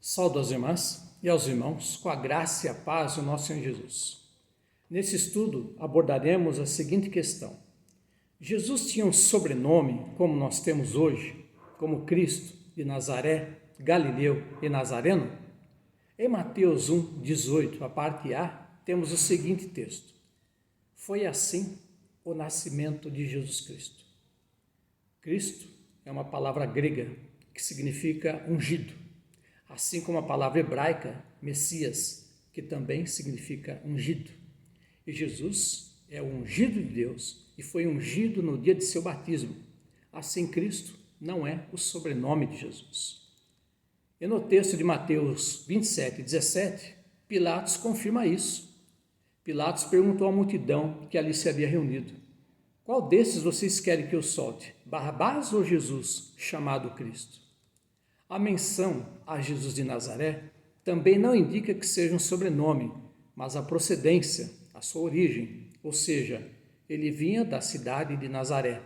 Saúdo às irmãs e aos irmãos com a graça e a paz do nosso Senhor Jesus. Nesse estudo abordaremos a seguinte questão: Jesus tinha um sobrenome como nós temos hoje, como Cristo de Nazaré, Galileu e Nazareno? Em Mateus 1, 18, a parte A, temos o seguinte texto: Foi assim o nascimento de Jesus Cristo. Cristo é uma palavra grega que significa ungido, assim como a palavra hebraica Messias, que também significa ungido. E Jesus é o ungido de Deus e foi ungido no dia de seu batismo. Assim, Cristo não é o sobrenome de Jesus. E no texto de Mateus 27, 17, Pilatos confirma isso. Pilatos perguntou à multidão que ali se havia reunido: qual desses vocês querem que eu solte, Barrabás ou Jesus, chamado Cristo? A menção a Jesus de Nazaré também não indica que seja um sobrenome, mas a procedência, a sua origem, ou seja, ele vinha da cidade de Nazaré.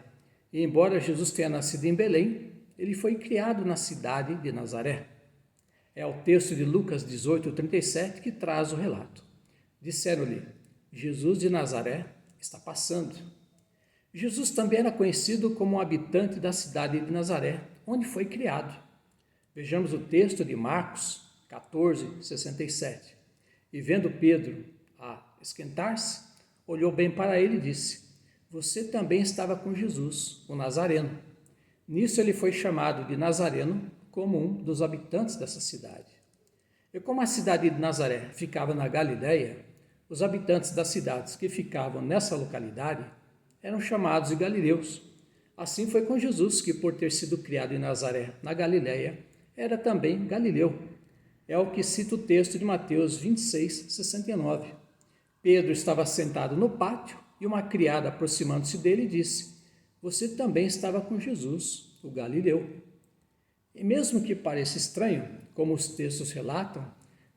E embora Jesus tenha nascido em Belém, ele foi criado na cidade de Nazaré. É o texto de Lucas 18, 37 que traz o relato. Disseram-lhe: Jesus de Nazaré está passando. Jesus também era conhecido como um habitante da cidade de Nazaré, onde foi criado. Vejamos o texto de Marcos 14, 67. E vendo Pedro a esquentar-se, olhou bem para ele e disse: você também estava com Jesus, o Nazareno. Nisso ele foi chamado de Nazareno como um dos habitantes dessa cidade. E como a cidade de Nazaré ficava na Galileia, os habitantes das cidades que ficavam nessa localidade eram chamados de galileus. Assim foi com Jesus, que por ter sido criado em Nazaré, na Galileia, era também galileu. É o que cita o texto de Mateus 26, 69. Pedro estava sentado no pátio e uma criada, aproximando-se dele, disse: você também estava com Jesus, o galileu. E mesmo que pareça estranho, como os textos relatam,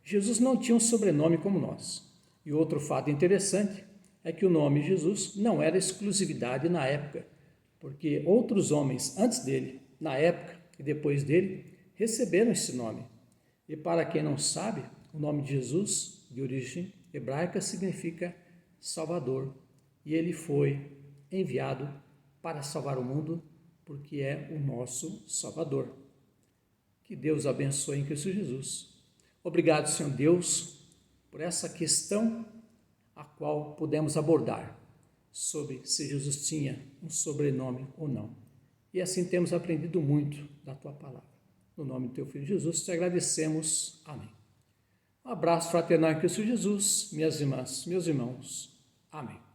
Jesus não tinha um sobrenome como nós. E outro fato interessante é que o nome Jesus não era exclusividade na época, porque outros homens antes dele, na época e depois dele, receberam esse nome. E para quem não sabe, o nome de Jesus, de origem hebraica, significa Salvador. E ele foi enviado para salvar o mundo, porque é o nosso Salvador. Que Deus abençoe em Cristo Jesus. Obrigado, Senhor Deus, por essa questão a qual pudemos abordar, sobre se Jesus tinha um sobrenome ou não. E assim temos aprendido muito da Tua Palavra. No nome do Teu Filho Jesus, te agradecemos. Amém. Um abraço fraternal em Cristo Jesus, minhas irmãs, meus irmãos. Amém.